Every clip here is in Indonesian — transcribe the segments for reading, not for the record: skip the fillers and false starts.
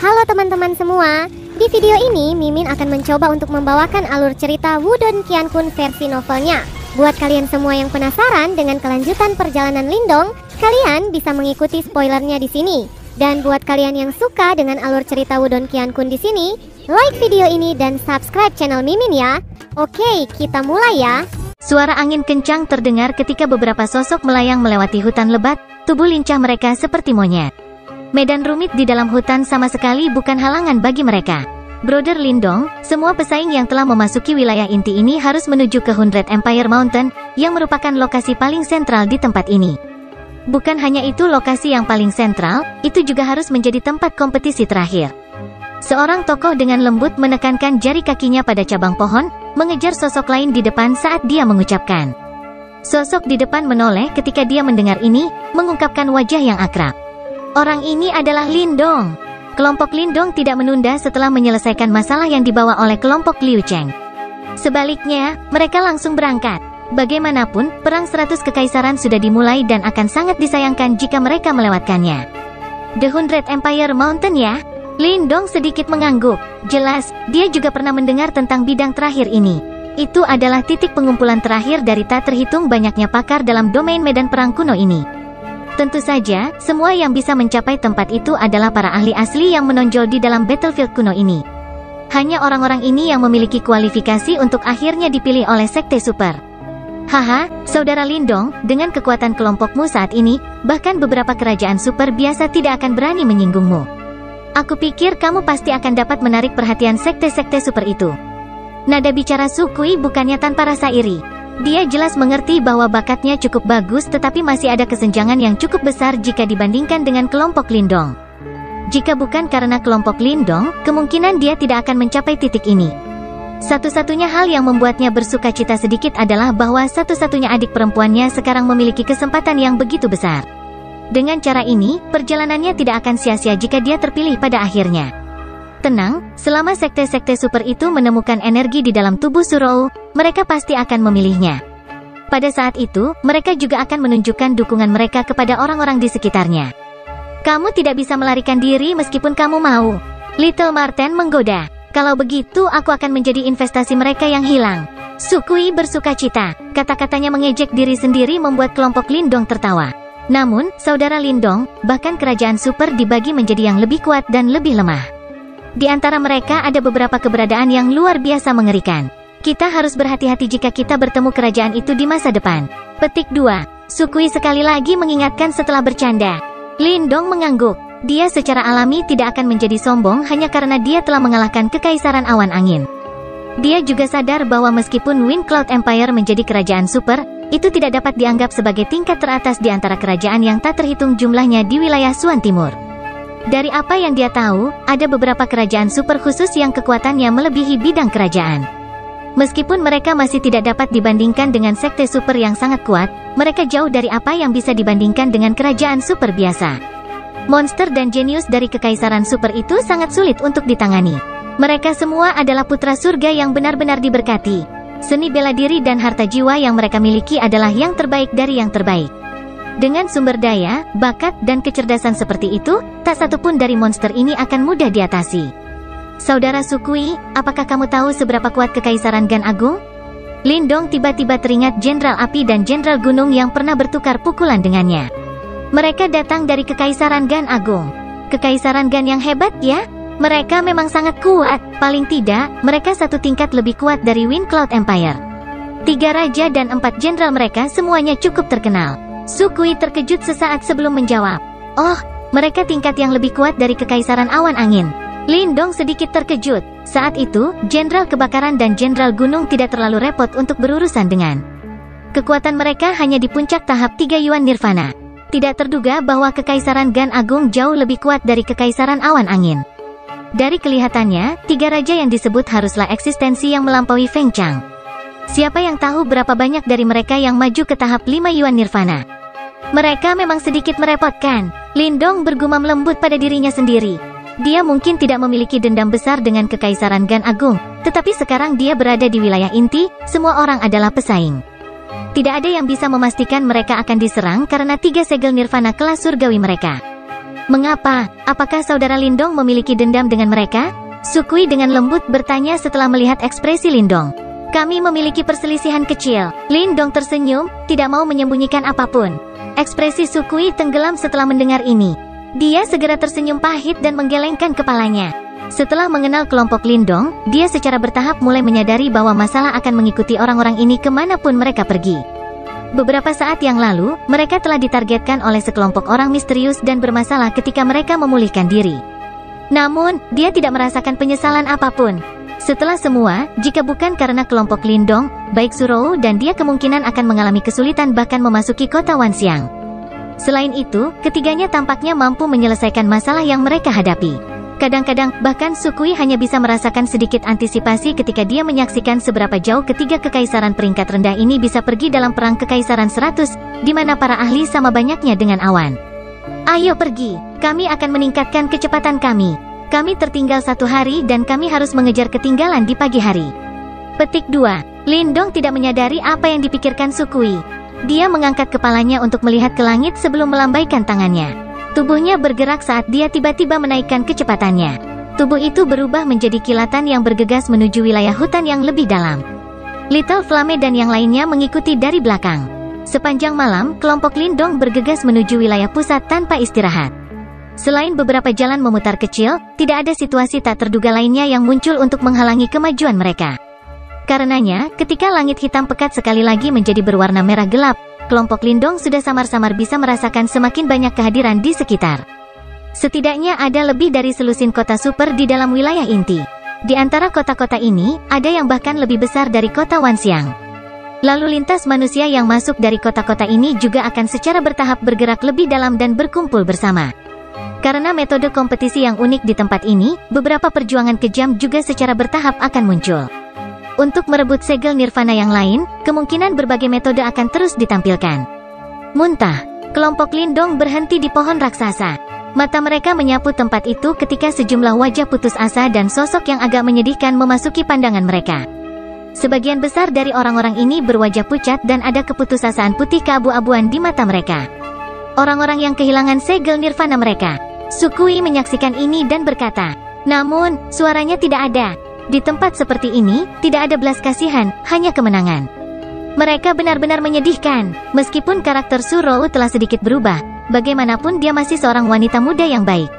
Halo teman-teman semua, di video ini Mimin akan mencoba untuk membawakan alur cerita Wudong Qiankun versi novelnya. Buat kalian semua yang penasaran dengan kelanjutan perjalanan Lindong, kalian bisa mengikuti spoilernya di sini. Dan buat kalian yang suka dengan alur cerita Wudong Qiankun di sini, like video ini dan subscribe channel Mimin ya. Oke, kita mulai ya. Suara angin kencang terdengar ketika beberapa sosok melayang melewati hutan lebat. Tubuh lincah mereka seperti monyet. Medan rumit di dalam hutan sama sekali bukan halangan bagi mereka. Brother Lindong, semua pesaing yang telah memasuki wilayah inti ini harus menuju ke Hundred Empire Mountain, yang merupakan lokasi paling sentral di tempat ini. Bukan hanya itu lokasi yang paling sentral, itu juga harus menjadi tempat kompetisi terakhir. Seorang tokoh dengan lembut menekankan jari kakinya pada cabang pohon, mengejar sosok lain di depan saat dia mengucapkan. Sosok di depan menoleh ketika dia mendengar ini, mengungkapkan wajah yang akrab. Orang ini adalah Lindong. Kelompok Lindong tidak menunda setelah menyelesaikan masalah yang dibawa oleh kelompok Liu Cheng. Sebaliknya, mereka langsung berangkat. Bagaimanapun, perang 100 kekaisaran sudah dimulai dan akan sangat disayangkan jika mereka melewatkannya. The Hundred Empire Mountain ya? Lindong sedikit mengangguk. Jelas, dia juga pernah mendengar tentang bidang terakhir ini. Itu adalah titik pengumpulan terakhir dari tak terhitung banyaknya pakar dalam domain medan perang kuno ini. Tentu saja, semua yang bisa mencapai tempat itu adalah para ahli asli yang menonjol di dalam battlefield kuno ini. Hanya orang-orang ini yang memiliki kualifikasi untuk akhirnya dipilih oleh Sekte Super. Haha, Saudara Lindong, dengan kekuatan kelompokmu saat ini, bahkan beberapa kerajaan super biasa tidak akan berani menyinggungmu. Aku pikir kamu pasti akan dapat menarik perhatian sekte-sekte super itu. Nada bicara Su Kui bukannya tanpa rasa iri. Dia jelas mengerti bahwa bakatnya cukup bagus tetapi masih ada kesenjangan yang cukup besar jika dibandingkan dengan kelompok Lindong. Jika bukan karena kelompok Lindong, kemungkinan dia tidak akan mencapai titik ini. Satu-satunya hal yang membuatnya bersuka cita sedikit adalah bahwa satu-satunya adik perempuannya sekarang memiliki kesempatan yang begitu besar. Dengan cara ini, perjalanannya tidak akan sia-sia jika dia terpilih pada akhirnya. Tenang, selama sekte-sekte super itu menemukan energi di dalam tubuh Surou, mereka pasti akan memilihnya. Pada saat itu, mereka juga akan menunjukkan dukungan mereka kepada orang-orang di sekitarnya. Kamu tidak bisa melarikan diri meskipun kamu mau. Little Marten menggoda. Kalau begitu aku akan menjadi investasi mereka yang hilang. Su Kui bersuka cita. Kata-katanya mengejek diri sendiri membuat kelompok Lindong tertawa. Namun, Saudara Lindong, bahkan kerajaan super dibagi menjadi yang lebih kuat dan lebih lemah. Di antara mereka ada beberapa keberadaan yang luar biasa mengerikan. Kita harus berhati-hati jika kita bertemu kerajaan itu di masa depan. Petik 2. Su Kui sekali lagi mengingatkan setelah bercanda. Lindong mengangguk. Dia secara alami tidak akan menjadi sombong hanya karena dia telah mengalahkan kekaisaran awan angin. Dia juga sadar bahwa meskipun Wind Cloud Empire menjadi kerajaan super, itu tidak dapat dianggap sebagai tingkat teratas di antara kerajaan yang tak terhitung jumlahnya di wilayah Suan Timur. Dari apa yang dia tahu, ada beberapa kerajaan super khusus yang kekuatannya melebihi bidang kerajaan. Meskipun mereka masih tidak dapat dibandingkan dengan sekte super yang sangat kuat, mereka jauh dari apa yang bisa dibandingkan dengan kerajaan super biasa. Monster dan jenius dari kekaisaran super itu sangat sulit untuk ditangani. Mereka semua adalah putra surga yang benar-benar diberkati. Seni bela diri dan harta jiwa yang mereka miliki adalah yang terbaik dari yang terbaik. Dengan sumber daya, bakat, dan kecerdasan seperti itu, tak satupun dari monster ini akan mudah diatasi. Saudara Su Kui, apakah kamu tahu seberapa kuat kekaisaran Gan Agung? Lindong tiba-tiba teringat Jenderal Api dan Jenderal Gunung yang pernah bertukar pukulan dengannya. Mereka datang dari kekaisaran Gan Agung. Kekaisaran Gan yang hebat ya? Mereka memang sangat kuat, paling tidak, mereka satu tingkat lebih kuat dari Wind Cloud Empire. 3 raja dan 4 jenderal mereka semuanya cukup terkenal. Su Kui terkejut sesaat sebelum menjawab. Oh, mereka tingkat yang lebih kuat dari kekaisaran awan angin. Lindong sedikit terkejut. Saat itu, Jenderal Kebakaran dan Jenderal Gunung tidak terlalu repot untuk berurusan dengan. Kekuatan mereka hanya di puncak tahap 3 Yuan Nirvana. Tidak terduga bahwa kekaisaran Gan Agung jauh lebih kuat dari kekaisaran awan angin. Dari kelihatannya, 3 raja yang disebut haruslah eksistensi yang melampaui Feng Chang. Siapa yang tahu berapa banyak dari mereka yang maju ke tahap 5 Yuan Nirvana? Mereka memang sedikit merepotkan. Lindong bergumam lembut pada dirinya sendiri. Dia mungkin tidak memiliki dendam besar dengan kekaisaran Gan Agung, tetapi sekarang dia berada di wilayah inti, semua orang adalah pesaing. Tidak ada yang bisa memastikan mereka akan diserang karena 3 segel Nirvana kelas surgawi mereka. Mengapa? Apakah saudara Lindong memiliki dendam dengan mereka? Sukui dengan lembut bertanya setelah melihat ekspresi Lindong. Kami memiliki perselisihan kecil. Lindong tersenyum, tidak mau menyembunyikan apapun. Ekspresi Sukui tenggelam setelah mendengar ini. Dia segera tersenyum pahit dan menggelengkan kepalanya. Setelah mengenal kelompok Lindong, dia secara bertahap mulai menyadari bahwa masalah akan mengikuti orang-orang ini kemanapun mereka pergi. Beberapa saat yang lalu, mereka telah ditargetkan oleh sekelompok orang misterius dan bermasalah ketika mereka memulihkan diri. Namun, dia tidak merasakan penyesalan apapun. Setelah semua, jika bukan karena kelompok Lindong, baik Surou dan dia kemungkinan akan mengalami kesulitan bahkan memasuki kota Wanxiang. Selain itu, ketiganya tampaknya mampu menyelesaikan masalah yang mereka hadapi. Kadang-kadang, bahkan Sukui hanya bisa merasakan sedikit antisipasi ketika dia menyaksikan seberapa jauh ketiga kekaisaran peringkat rendah ini bisa pergi dalam perang kekaisaran 100, di mana para ahli sama banyaknya dengan awan. Ayo pergi, kami akan meningkatkan kecepatan kami. Kami tertinggal 1 hari dan kami harus mengejar ketinggalan di pagi hari. Petik 2. Lindong tidak menyadari apa yang dipikirkan Sukui. Dia mengangkat kepalanya untuk melihat ke langit sebelum melambaikan tangannya. Tubuhnya bergerak saat dia tiba-tiba menaikkan kecepatannya. Tubuh itu berubah menjadi kilatan yang bergegas menuju wilayah hutan yang lebih dalam. Little Flame dan yang lainnya mengikuti dari belakang. Sepanjang malam, kelompok Lindong bergegas menuju wilayah pusat tanpa istirahat. Selain beberapa jalan memutar kecil, tidak ada situasi tak terduga lainnya yang muncul untuk menghalangi kemajuan mereka. Karenanya, ketika langit hitam pekat sekali lagi menjadi berwarna merah gelap, kelompok Lindong sudah samar-samar bisa merasakan semakin banyak kehadiran di sekitar. Setidaknya ada lebih dari selusin kota super di dalam wilayah inti. Di antara kota-kota ini, ada yang bahkan lebih besar dari kota Wanxiang. Lalu lintas manusia yang masuk dari kota-kota ini juga akan secara bertahap bergerak lebih dalam dan berkumpul bersama. Karena metode kompetisi yang unik di tempat ini, beberapa perjuangan kejam juga secara bertahap akan muncul. Untuk merebut segel nirvana yang lain, kemungkinan berbagai metode akan terus ditampilkan. Muntah. Kelompok Lindong berhenti di pohon raksasa. Mata mereka menyapu tempat itu ketika sejumlah wajah putus asa dan sosok yang agak menyedihkan memasuki pandangan mereka. Sebagian besar dari orang-orang ini berwajah pucat dan ada keputusasaan putih keabu-abuan di mata mereka. Orang-orang yang kehilangan segel nirvana mereka. Sukui menyaksikan ini dan berkata, namun, suaranya tidak ada. Di tempat seperti ini, tidak ada belas kasihan, hanya kemenangan. Mereka benar-benar menyedihkan. Meskipun karakter Surou telah sedikit berubah, bagaimanapun dia masih seorang wanita muda yang baik.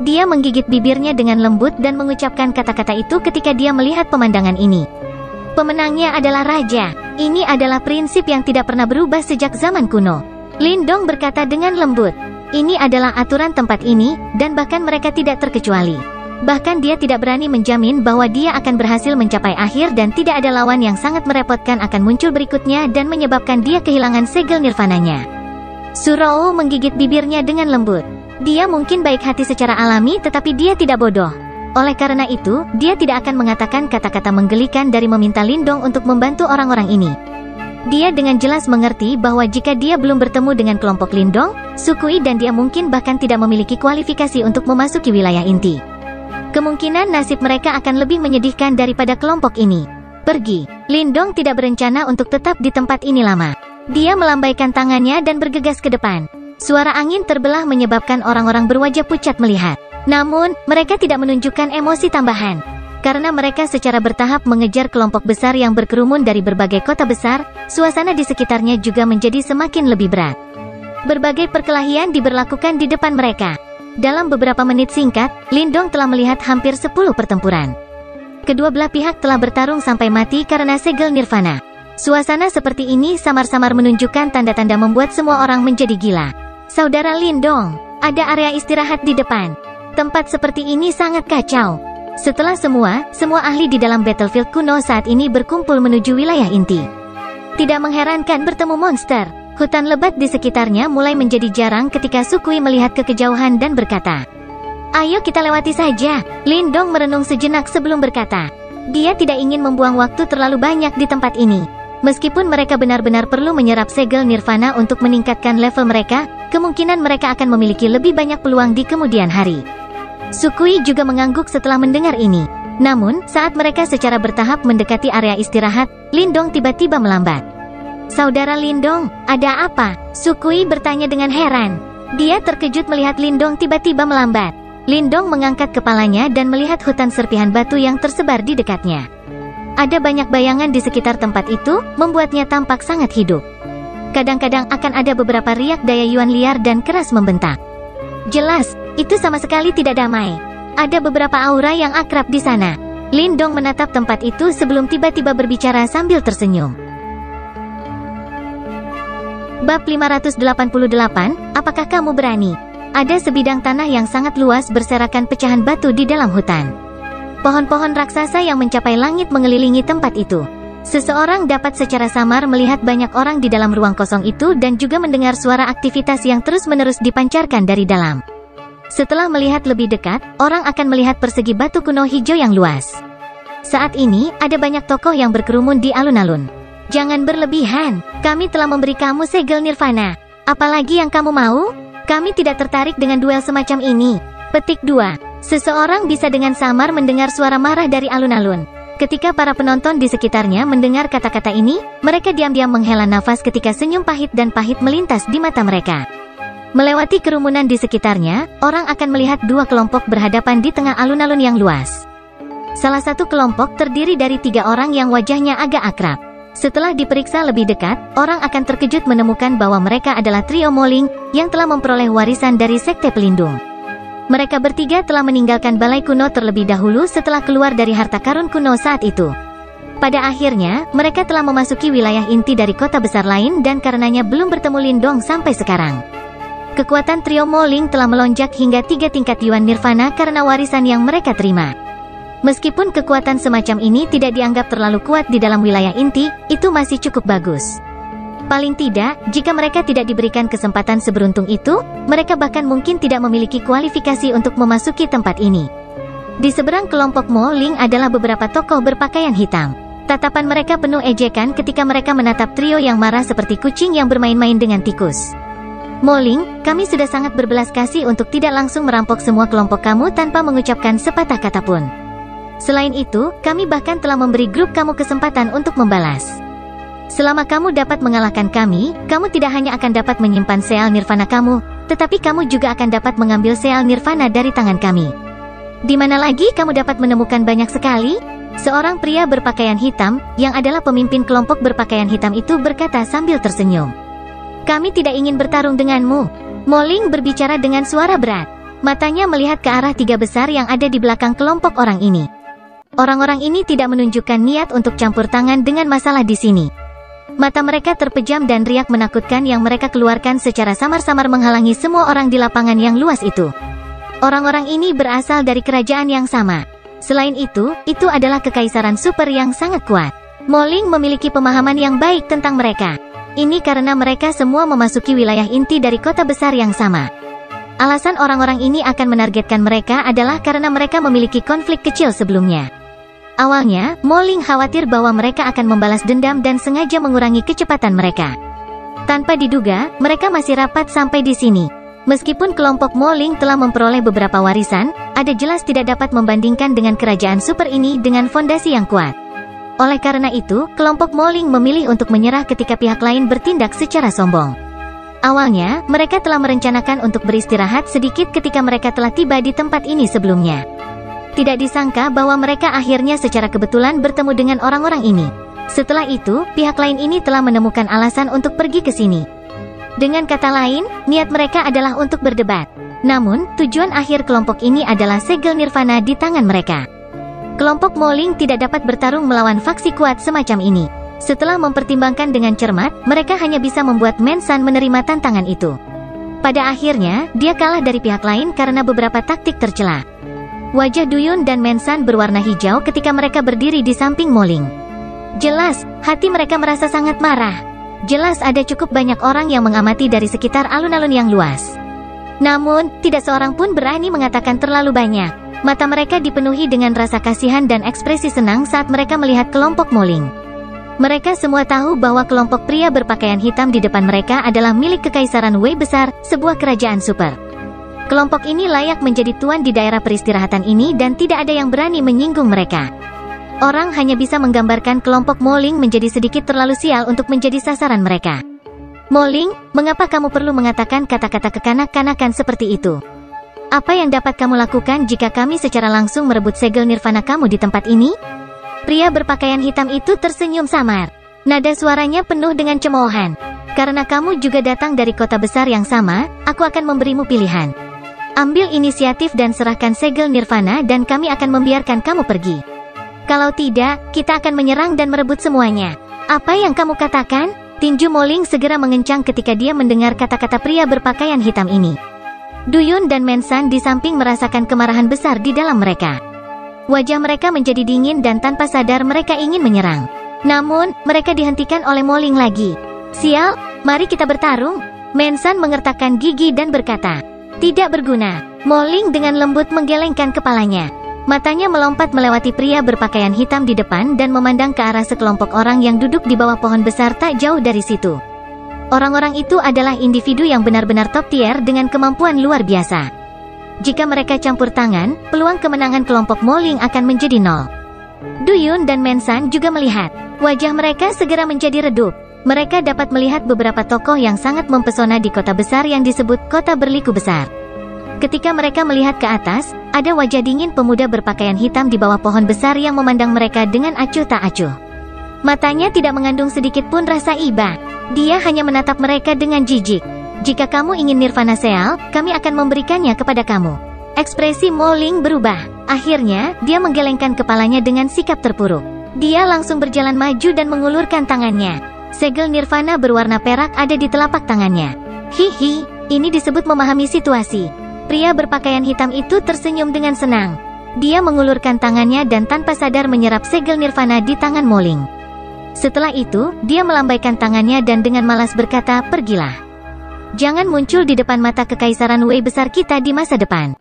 Dia menggigit bibirnya dengan lembut dan mengucapkan kata-kata itu ketika dia melihat pemandangan ini. Pemenangnya adalah raja. Ini adalah prinsip yang tidak pernah berubah sejak zaman kuno. Lindong berkata dengan lembut. Ini adalah aturan tempat ini, dan bahkan mereka tidak terkecuali. Bahkan dia tidak berani menjamin bahwa dia akan berhasil mencapai akhir dan tidak ada lawan yang sangat merepotkan akan muncul berikutnya dan menyebabkan dia kehilangan segel nirvananya. Surou menggigit bibirnya dengan lembut. Dia mungkin baik hati secara alami tetapi dia tidak bodoh. Oleh karena itu, dia tidak akan mengatakan kata-kata menggelikan dari meminta Lindong untuk membantu orang-orang ini. Dia dengan jelas mengerti bahwa jika dia belum bertemu dengan kelompok Lindong, Sukui dan dia mungkin bahkan tidak memiliki kualifikasi untuk memasuki wilayah inti. Kemungkinan nasib mereka akan lebih menyedihkan daripada kelompok ini. Pergi. Lindong tidak berencana untuk tetap di tempat ini lama. Dia melambaikan tangannya dan bergegas ke depan. Suara angin terbelah menyebabkan orang-orang berwajah pucat melihat. Namun, mereka tidak menunjukkan emosi tambahan. Karena mereka secara bertahap mengejar kelompok besar yang berkerumun dari berbagai kota besar, suasana di sekitarnya juga menjadi semakin lebih berat. Berbagai perkelahian diberlakukan di depan mereka. Dalam beberapa menit singkat, Lindong telah melihat hampir 10 pertempuran. Kedua belah pihak telah bertarung sampai mati karena segel nirvana. Suasana seperti ini samar-samar menunjukkan tanda-tanda membuat semua orang menjadi gila. Saudara Lindong, ada area istirahat di depan. Tempat seperti ini sangat kacau. Setelah semua ahli di dalam battlefield kuno saat ini berkumpul menuju wilayah inti. Tidak mengherankan bertemu monster. Hutan lebat di sekitarnya mulai menjadi jarang ketika Sukui melihat ke kejauhan dan berkata, ayo kita lewati saja. Lindong merenung sejenak sebelum berkata, dia tidak ingin membuang waktu terlalu banyak di tempat ini. Meskipun mereka benar-benar perlu menyerap segel nirvana untuk meningkatkan level mereka, kemungkinan mereka akan memiliki lebih banyak peluang di kemudian hari. Sukui juga mengangguk setelah mendengar ini. Namun, saat mereka secara bertahap mendekati area istirahat, Lindong tiba-tiba melambat. Saudara Lindong, ada apa? Sukui bertanya dengan heran. Dia terkejut melihat Lindong tiba-tiba melambat. Lindong mengangkat kepalanya dan melihat hutan serpihan batu yang tersebar di dekatnya. Ada banyak bayangan di sekitar tempat itu, membuatnya tampak sangat hidup. Kadang-kadang akan ada beberapa riak daya Yuan liar dan keras membentak. Jelas, itu sama sekali tidak damai. Ada beberapa aura yang akrab di sana. Lindong menatap tempat itu sebelum tiba-tiba berbicara sambil tersenyum. Bab 588, apakah kamu berani? Ada sebidang tanah yang sangat luas berserakan pecahan batu di dalam hutan. Pohon-pohon raksasa yang mencapai langit mengelilingi tempat itu. Seseorang dapat secara samar melihat banyak orang di dalam ruang kosong itu dan juga mendengar suara aktivitas yang terus-menerus dipancarkan dari dalam. Setelah melihat lebih dekat, orang akan melihat persegi batu kuno hijau yang luas. Saat ini, ada banyak tokoh yang berkerumun di alun-alun. Jangan berlebihan, kami telah memberi kamu segel nirvana. Apalagi yang kamu mau? Kami tidak tertarik dengan duel semacam ini. Petik 2. Seseorang bisa dengan samar mendengar suara marah dari alun-alun. Ketika para penonton di sekitarnya mendengar kata-kata ini, mereka diam-diam menghela nafas ketika senyum pahit dan pahit melintas di mata mereka. Melewati kerumunan di sekitarnya, orang akan melihat dua kelompok berhadapan di tengah alun-alun yang luas. Salah satu kelompok terdiri dari 3 orang yang wajahnya agak akrab. Setelah diperiksa lebih dekat, orang akan terkejut menemukan bahwa mereka adalah trio Moling yang telah memperoleh warisan dari Sekte Pelindung. Mereka bertiga telah meninggalkan balai kuno terlebih dahulu setelah keluar dari harta karun kuno saat itu. Pada akhirnya, mereka telah memasuki wilayah inti dari kota besar lain dan karenanya belum bertemu Lindong sampai sekarang. Kekuatan trio Moling telah melonjak hingga 3 tingkat Yuan Nirvana karena warisan yang mereka terima. Meskipun kekuatan semacam ini tidak dianggap terlalu kuat di dalam wilayah inti, itu masih cukup bagus. Paling tidak, jika mereka tidak diberikan kesempatan seberuntung itu, mereka bahkan mungkin tidak memiliki kualifikasi untuk memasuki tempat ini. Di seberang kelompok Moling adalah beberapa tokoh berpakaian hitam. Tatapan mereka penuh ejekan ketika mereka menatap trio yang marah seperti kucing yang bermain-main dengan tikus. Moling, kami sudah sangat berbelas kasih untuk tidak langsung merampok semua kelompok kamu tanpa mengucapkan sepatah kata pun. Selain itu, kami bahkan telah memberi grup kamu kesempatan untuk membalas. Selama kamu dapat mengalahkan kami, kamu tidak hanya akan dapat menyimpan Seal Nirvana kamu, tetapi kamu juga akan dapat mengambil Seal Nirvana dari tangan kami. Di mana lagi kamu dapat menemukan banyak sekali? Seorang pria berpakaian hitam, yang adalah pemimpin kelompok berpakaian hitam itu berkata sambil tersenyum. Kami tidak ingin bertarung denganmu. Moling berbicara dengan suara berat. Matanya melihat ke arah 3 besar yang ada di belakang kelompok orang ini. Orang-orang ini tidak menunjukkan niat untuk campur tangan dengan masalah di sini. Mata mereka terpejam dan riak menakutkan yang mereka keluarkan secara samar-samar menghalangi semua orang di lapangan yang luas itu. Orang-orang ini berasal dari kerajaan yang sama. Selain itu adalah kekaisaran super yang sangat kuat. Moling memiliki pemahaman yang baik tentang mereka. Ini karena mereka semua memasuki wilayah inti dari kota besar yang sama. Alasan orang-orang ini akan menargetkan mereka adalah karena mereka memiliki konflik kecil sebelumnya. Awalnya, Moling khawatir bahwa mereka akan membalas dendam dan sengaja mengurangi kecepatan mereka. Tanpa diduga, mereka masih rapat sampai di sini. Meskipun kelompok Moling telah memperoleh beberapa warisan, ada jelas tidak dapat membandingkan dengan kerajaan super ini dengan fondasi yang kuat. Oleh karena itu, kelompok Moling memilih untuk menyerah ketika pihak lain bertindak secara sombong. Awalnya, mereka telah merencanakan untuk beristirahat sedikit ketika mereka telah tiba di tempat ini sebelumnya. Tidak disangka bahwa mereka akhirnya secara kebetulan bertemu dengan orang-orang ini. Setelah itu, pihak lain ini telah menemukan alasan untuk pergi ke sini. Dengan kata lain, niat mereka adalah untuk berdebat. Namun, tujuan akhir kelompok ini adalah segel nirvana di tangan mereka. Kelompok Moling tidak dapat bertarung melawan faksi kuat semacam ini. Setelah mempertimbangkan dengan cermat, mereka hanya bisa membuat Mensan menerima tantangan itu. Pada akhirnya, dia kalah dari pihak lain karena beberapa taktik tercela. Wajah Duyun dan Mensan berwarna hijau ketika mereka berdiri di samping Moling. Jelas, hati mereka merasa sangat marah. Jelas ada cukup banyak orang yang mengamati dari sekitar alun-alun yang luas. Namun, tidak seorang pun berani mengatakan terlalu banyak. Mata mereka dipenuhi dengan rasa kasihan dan ekspresi senang saat mereka melihat kelompok Moling. Mereka semua tahu bahwa kelompok pria berpakaian hitam di depan mereka adalah milik Kekaisaran Wei Besar, sebuah kerajaan super. Kelompok ini layak menjadi tuan di daerah peristirahatan ini dan tidak ada yang berani menyinggung mereka. Orang hanya bisa menggambarkan kelompok Moling menjadi sedikit terlalu sial untuk menjadi sasaran mereka. Moling, mengapa kamu perlu mengatakan kata-kata kekanak-kanakan seperti itu? Apa yang dapat kamu lakukan jika kami secara langsung merebut segel nirvana kamu di tempat ini? Pria berpakaian hitam itu tersenyum samar. Nada suaranya penuh dengan cemoohan. Karena kamu juga datang dari kota besar yang sama, aku akan memberimu pilihan. Ambil inisiatif dan serahkan segel nirvana dan kami akan membiarkan kamu pergi. Kalau tidak, kita akan menyerang dan merebut semuanya. Apa yang kamu katakan? Tinju Moling segera mengencang ketika dia mendengar kata-kata pria berpakaian hitam ini. Duyun dan Mensan di samping merasakan kemarahan besar di dalam mereka. Wajah mereka menjadi dingin dan tanpa sadar mereka ingin menyerang. Namun, mereka dihentikan oleh Moling lagi. Sial, mari kita bertarung. Mensan mengertakkan gigi dan berkata, tidak berguna. Moling dengan lembut menggelengkan kepalanya. Matanya melompat melewati pria berpakaian hitam di depan dan memandang ke arah sekelompok orang yang duduk di bawah pohon besar tak jauh dari situ. Orang-orang itu adalah individu yang benar-benar top tier dengan kemampuan luar biasa. Jika mereka campur tangan, peluang kemenangan kelompok Moling akan menjadi 0. Duyun dan Mensan juga melihat. Wajah mereka segera menjadi redup. Mereka dapat melihat beberapa tokoh yang sangat mempesona di kota besar yang disebut kota berliku besar. Ketika mereka melihat ke atas, ada wajah dingin pemuda berpakaian hitam di bawah pohon besar yang memandang mereka dengan acuh tak acuh. Matanya tidak mengandung sedikit pun rasa iba. Dia hanya menatap mereka dengan jijik. Jika kamu ingin nirvana seal, kami akan memberikannya kepada kamu. Ekspresi Moling berubah. Akhirnya, dia menggelengkan kepalanya dengan sikap terpuruk. Dia langsung berjalan maju dan mengulurkan tangannya. Segel nirvana berwarna perak ada di telapak tangannya. Hihi, ini disebut memahami situasi. Pria berpakaian hitam itu tersenyum dengan senang. Dia mengulurkan tangannya dan tanpa sadar menyerap segel nirvana di tangan Moling. Setelah itu, dia melambaikan tangannya dan dengan malas berkata, pergilah. Jangan muncul di depan mata kekaisaran Wei besar kita di masa depan.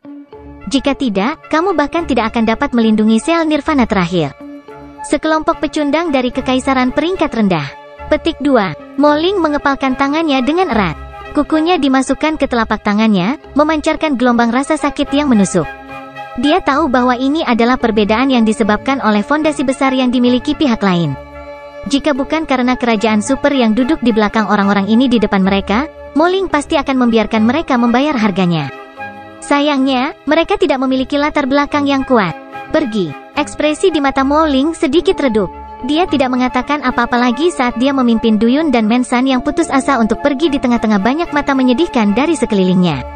Jika tidak, kamu bahkan tidak akan dapat melindungi sel nirvana terakhir. Sekelompok pecundang dari kekaisaran peringkat rendah. Petik 2. Moling mengepalkan tangannya dengan erat. Kukunya dimasukkan ke telapak tangannya, memancarkan gelombang rasa sakit yang menusuk. Dia tahu bahwa ini adalah perbedaan yang disebabkan oleh fondasi besar yang dimiliki pihak lain. Jika bukan karena kerajaan super yang duduk di belakang orang-orang ini di depan mereka, Moling pasti akan membiarkan mereka membayar harganya. Sayangnya, mereka tidak memiliki latar belakang yang kuat. Pergi. Ekspresi di mata Moling sedikit redup. Dia tidak mengatakan apa-apa lagi saat dia memimpin Duyun dan Mensan yang putus asa untuk pergi di tengah-tengah banyak mata menyedihkan dari sekelilingnya.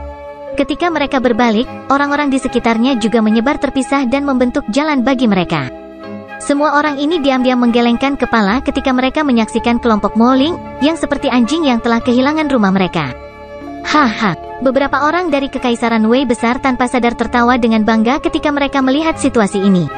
Ketika mereka berbalik, orang-orang di sekitarnya juga menyebar terpisah dan membentuk jalan bagi mereka. Semua orang ini diam-diam menggelengkan kepala ketika mereka menyaksikan kelompok Moling yang seperti anjing yang telah kehilangan rumah mereka. Haha, beberapa orang dari kekaisaran Wei besar tanpa sadar tertawa dengan bangga ketika mereka melihat situasi ini.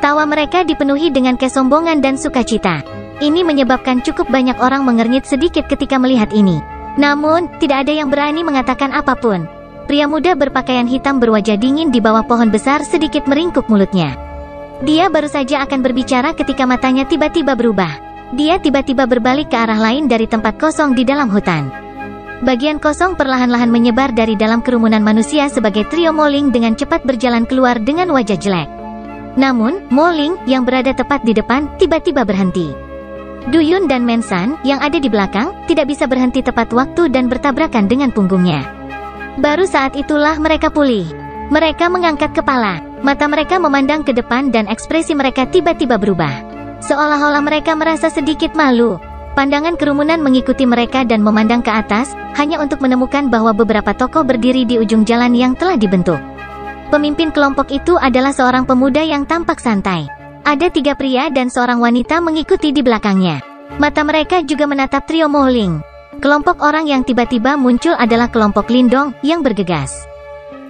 Tawa mereka dipenuhi dengan kesombongan dan sukacita. Ini menyebabkan cukup banyak orang mengernyit sedikit ketika melihat ini. Namun, tidak ada yang berani mengatakan apapun. Pria muda berpakaian hitam berwajah dingin di bawah pohon besar sedikit meringkuk mulutnya. Dia baru saja akan berbicara ketika matanya tiba-tiba berubah. Dia tiba-tiba berbalik ke arah lain dari tempat kosong di dalam hutan. Bagian kosong perlahan-lahan menyebar dari dalam kerumunan manusia sebagai trio Moling dengan cepat berjalan keluar dengan wajah jelek. Namun, Moling yang berada tepat di depan tiba-tiba berhenti. Duyun dan Mensan yang ada di belakang tidak bisa berhenti tepat waktu dan bertabrakan dengan punggungnya. Baru saat itulah mereka pulih. Mereka mengangkat kepala. Mata mereka memandang ke depan dan ekspresi mereka tiba-tiba berubah. Seolah-olah mereka merasa sedikit malu. Pandangan kerumunan mengikuti mereka dan memandang ke atas, hanya untuk menemukan bahwa beberapa tokoh berdiri di ujung jalan yang telah dibentuk. Pemimpin kelompok itu adalah seorang pemuda yang tampak santai. Ada 3 pria dan seorang wanita mengikuti di belakangnya. Mata mereka juga menatap trio Moling. Kelompok orang yang tiba-tiba muncul adalah kelompok Lindong yang bergegas.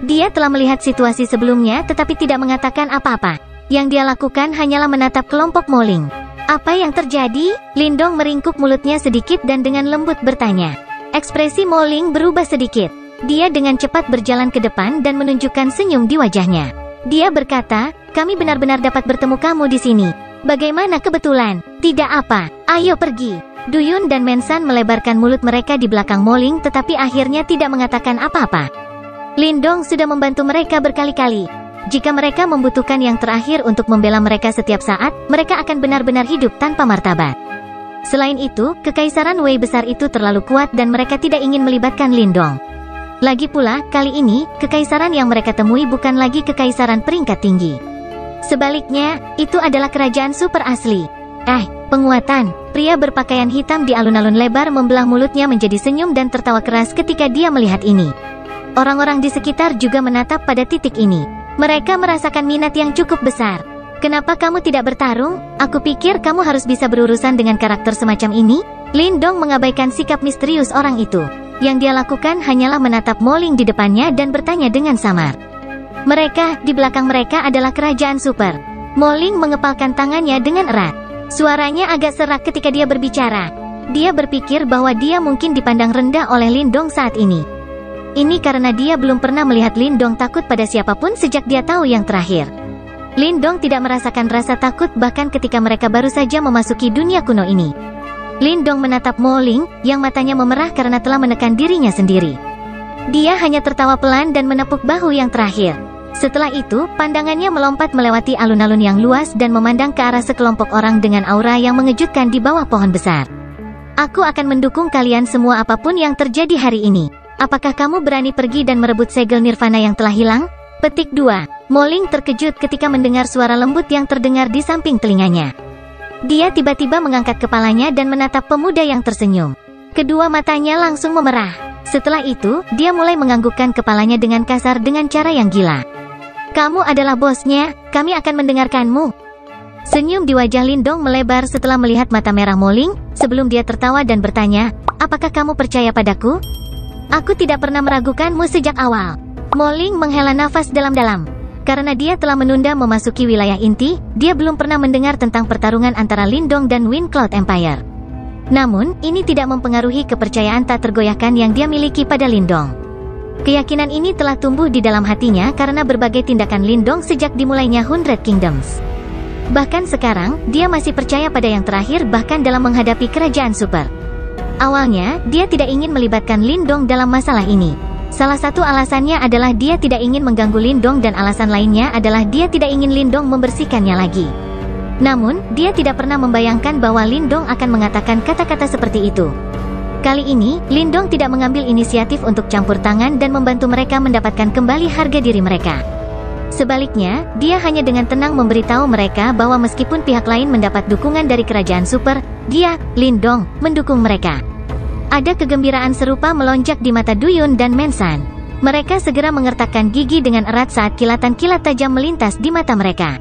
Dia telah melihat situasi sebelumnya tetapi tidak mengatakan apa-apa. Yang dia lakukan hanyalah menatap kelompok Moling. Apa yang terjadi? Lindong meringkuk mulutnya sedikit dan dengan lembut bertanya. Ekspresi Moling berubah sedikit. Dia dengan cepat berjalan ke depan dan menunjukkan senyum di wajahnya. Dia berkata, kami benar-benar dapat bertemu kamu di sini. Bagaimana kebetulan? Tidak apa, ayo pergi. Duyun dan Mensan melebarkan mulut mereka di belakang Moling tetapi akhirnya tidak mengatakan apa-apa. Lindong sudah membantu mereka berkali-kali. Jika mereka membutuhkan yang terakhir untuk membela mereka setiap saat, mereka akan benar-benar hidup tanpa martabat. Selain itu, kekaisaran Wei besar itu terlalu kuat dan mereka tidak ingin melibatkan Lindong. Lagi pula, kali ini, kekaisaran yang mereka temui bukan lagi kekaisaran peringkat tinggi. Sebaliknya, itu adalah kerajaan super asli. Penguatan. Pria berpakaian hitam di alun-alun lebar membelah mulutnya menjadi senyum dan tertawa keras ketika dia melihat ini. Orang-orang di sekitar juga menatap pada titik ini. Mereka merasakan minat yang cukup besar. Kenapa kamu tidak bertarung? Aku pikir kamu harus bisa berurusan dengan karakter semacam ini. Lindong mengabaikan sikap misterius orang itu. Yang dia lakukan hanyalah menatap Mo Ling di depannya dan bertanya dengan samar. Mereka, di belakang mereka adalah kerajaan super. Mo Ling mengepalkan tangannya dengan erat. Suaranya agak serak ketika dia berbicara. Dia berpikir bahwa dia mungkin dipandang rendah oleh Lindong saat ini. Ini karena dia belum pernah melihat Lindong takut pada siapapun sejak dia tahu yang terakhir. Lindong tidak merasakan rasa takut bahkan ketika mereka baru saja memasuki dunia kuno ini. Lindong menatap Mo Ling, yang matanya memerah karena telah menekan dirinya sendiri. Dia hanya tertawa pelan dan menepuk bahu yang terakhir. Setelah itu, pandangannya melompat melewati alun-alun yang luas dan memandang ke arah sekelompok orang dengan aura yang mengejutkan di bawah pohon besar. Aku akan mendukung kalian semua apapun yang terjadi hari ini. Apakah kamu berani pergi dan merebut segel nirvana yang telah hilang? Petik 2. Mo Ling terkejut ketika mendengar suara lembut yang terdengar di samping telinganya. Dia tiba-tiba mengangkat kepalanya dan menatap pemuda yang tersenyum. Kedua matanya langsung memerah. Setelah itu, dia mulai menganggukkan kepalanya dengan kasar dengan cara yang gila. Kamu adalah bosnya, kami akan mendengarkanmu. Senyum di wajah Lindong melebar setelah melihat mata merah Mo Ling, sebelum dia tertawa dan bertanya, apakah kamu percaya padaku? Aku tidak pernah meragukanmu sejak awal. Mo Ling menghela nafas dalam-dalam. Karena dia telah menunda memasuki wilayah inti, dia belum pernah mendengar tentang pertarungan antara Lindong dan Wind Cloud Empire. Namun, ini tidak mempengaruhi kepercayaan tak tergoyahkan yang dia miliki pada Lindong. Keyakinan ini telah tumbuh di dalam hatinya karena berbagai tindakan Lindong sejak dimulainya Hundred Kingdoms. Bahkan sekarang, dia masih percaya pada yang terakhir bahkan dalam menghadapi kerajaan super. Awalnya, dia tidak ingin melibatkan Lindong dalam masalah ini. Salah satu alasannya adalah dia tidak ingin mengganggu Lindong dan alasan lainnya adalah dia tidak ingin Lindong membersihkannya lagi. Namun, dia tidak pernah membayangkan bahwa Lindong akan mengatakan kata-kata seperti itu. Kali ini, Lindong tidak mengambil inisiatif untuk campur tangan dan membantu mereka mendapatkan kembali harga diri mereka. Sebaliknya, dia hanya dengan tenang memberitahu mereka bahwa meskipun pihak lain mendapat dukungan dari kerajaan super, dia, Lindong, mendukung mereka. Ada kegembiraan serupa melonjak di mata Duyun dan Mensan. Mereka segera mengertakkan gigi dengan erat saat kilatan-kilat tajam melintas di mata mereka.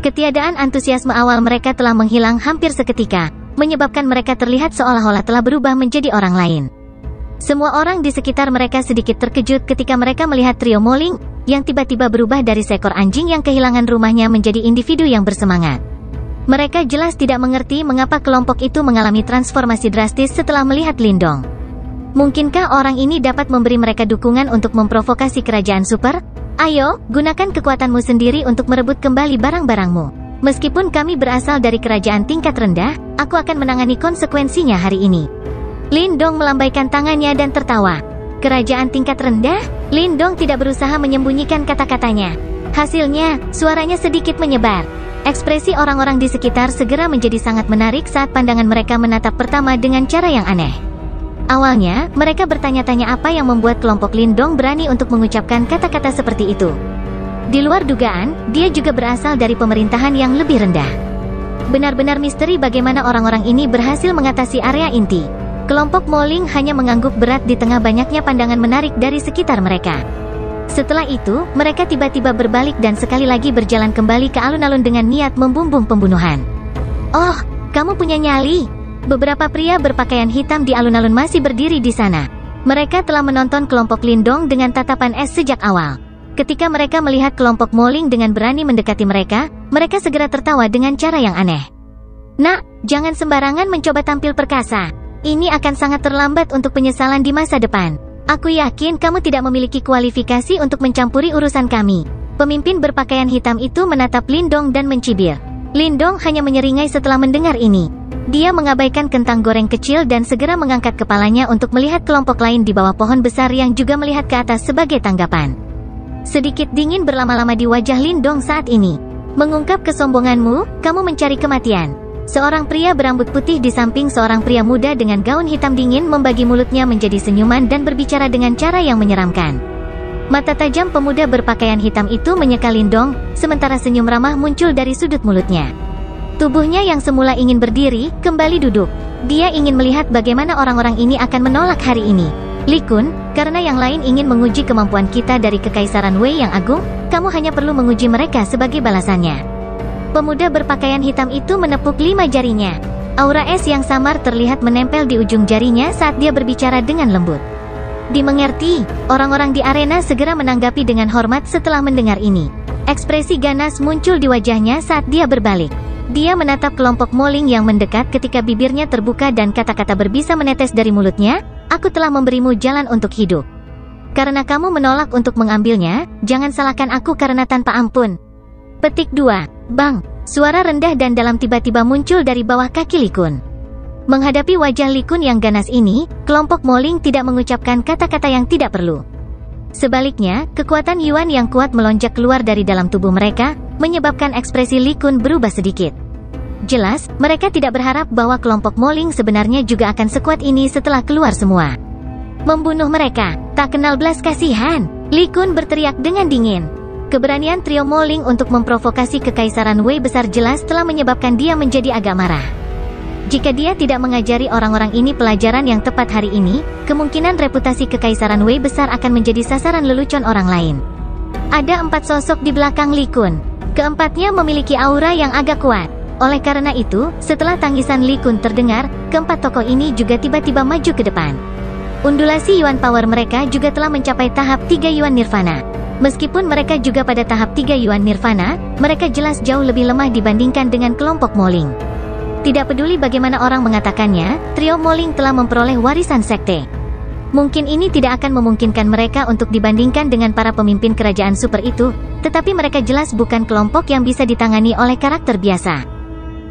Ketiadaan antusiasme awal mereka telah menghilang hampir seketika, menyebabkan mereka terlihat seolah-olah telah berubah menjadi orang lain. Semua orang di sekitar mereka sedikit terkejut ketika mereka melihat trio Mo Ling, yang tiba-tiba berubah dari seekor anjing yang kehilangan rumahnya menjadi individu yang bersemangat. Mereka jelas tidak mengerti mengapa kelompok itu mengalami transformasi drastis setelah melihat Lindong. Mungkinkah orang ini dapat memberi mereka dukungan untuk memprovokasi kerajaan super? Ayo, gunakan kekuatanmu sendiri untuk merebut kembali barang-barangmu. Meskipun kami berasal dari kerajaan tingkat rendah, aku akan menangani konsekuensinya hari ini. Lindong melambaikan tangannya dan tertawa. Kerajaan tingkat rendah? Lindong tidak berusaha menyembunyikan kata-katanya. Hasilnya, suaranya sedikit menyebar. Ekspresi orang-orang di sekitar segera menjadi sangat menarik saat pandangan mereka menatap pertama dengan cara yang aneh. Awalnya, mereka bertanya-tanya apa yang membuat kelompok Lindong berani untuk mengucapkan kata-kata seperti itu. Di luar dugaan, dia juga berasal dari pemerintahan yang lebih rendah. Benar-benar misteri bagaimana orang-orang ini berhasil mengatasi area inti. Kelompok Mo Ling hanya mengangguk berat di tengah banyaknya pandangan menarik dari sekitar mereka. Setelah itu, mereka tiba-tiba berbalik dan sekali lagi berjalan kembali ke alun-alun dengan niat membumbung pembunuhan. Oh, kamu punya nyali? Beberapa pria berpakaian hitam di alun-alun masih berdiri di sana. Mereka telah menonton kelompok Lindong dengan tatapan es sejak awal. Ketika mereka melihat kelompok Mo Ling dengan berani mendekati mereka, mereka segera tertawa dengan cara yang aneh. Nak, jangan sembarangan mencoba tampil perkasa. Ini akan sangat terlambat untuk penyesalan di masa depan. Aku yakin kamu tidak memiliki kualifikasi untuk mencampuri urusan kami. Pemimpin berpakaian hitam itu menatap Lindong dan mencibir. Lindong hanya menyeringai setelah mendengar ini. Dia mengabaikan kentang goreng kecil dan segera mengangkat kepalanya untuk melihat kelompok lain di bawah pohon besar yang juga melihat ke atas sebagai tanggapan. Sedikit dingin berlama-lama di wajah Lindong saat ini. Mengungkap kesombonganmu, kamu mencari kematian. Seorang pria berambut putih di samping seorang pria muda dengan gaun hitam dingin membagi mulutnya menjadi senyuman dan berbicara dengan cara yang menyeramkan. Mata tajam pemuda berpakaian hitam itu menyeka Lindong, sementara senyum ramah muncul dari sudut mulutnya. Tubuhnya yang semula ingin berdiri, kembali duduk. Dia ingin melihat bagaimana orang-orang ini akan menolak hari ini. Li Kun, karena yang lain ingin menguji kemampuan kita dari Kekaisaran Wei yang agung, kamu hanya perlu menguji mereka sebagai balasannya. Pemuda berpakaian hitam itu menepuk 5 jarinya. Aura es yang samar terlihat menempel di ujung jarinya saat dia berbicara dengan lembut. Dimengerti, orang-orang di arena segera menanggapi dengan hormat setelah mendengar ini. Ekspresi ganas muncul di wajahnya saat dia berbalik. Dia menatap kelompok Moling yang mendekat ketika bibirnya terbuka dan kata-kata berbisa menetes dari mulutnya, "Aku telah memberimu jalan untuk hidup. Karena kamu menolak untuk mengambilnya, jangan salahkan aku karena tanpa ampun." Petik 2. Bang, suara rendah dan dalam tiba-tiba muncul dari bawah kaki Li Kun. Menghadapi wajah Li Kun yang ganas ini, kelompok Moling tidak mengucapkan kata-kata yang tidak perlu. Sebaliknya, kekuatan Yuan yang kuat melonjak keluar dari dalam tubuh mereka, menyebabkan ekspresi Li Kun berubah sedikit. Jelas, mereka tidak berharap bahwa kelompok Moling sebenarnya juga akan sekuat ini setelah keluar semua. Membunuh mereka, tak kenal belas kasihan, Li Kun berteriak dengan dingin. Keberanian trio Moling untuk memprovokasi Kekaisaran Wei besar jelas telah menyebabkan dia menjadi agak marah. Jika dia tidak mengajari orang-orang ini pelajaran yang tepat hari ini, kemungkinan reputasi Kekaisaran Wei besar akan menjadi sasaran lelucon orang lain. Ada 4 sosok di belakang Li Kun. Keempatnya memiliki aura yang agak kuat. Oleh karena itu, setelah tangisan Li Kun terdengar, keempat tokoh ini juga tiba-tiba maju ke depan. Undulasi Yuan Power mereka juga telah mencapai tahap 3 Yuan Nirvana. Meskipun mereka juga pada tahap 3 Yuan Nirvana, mereka jelas jauh lebih lemah dibandingkan dengan kelompok Moling. Tidak peduli bagaimana orang mengatakannya, trio Moling telah memperoleh warisan sekte. Mungkin ini tidak akan memungkinkan mereka untuk dibandingkan dengan para pemimpin kerajaan super itu, tetapi mereka jelas bukan kelompok yang bisa ditangani oleh karakter biasa.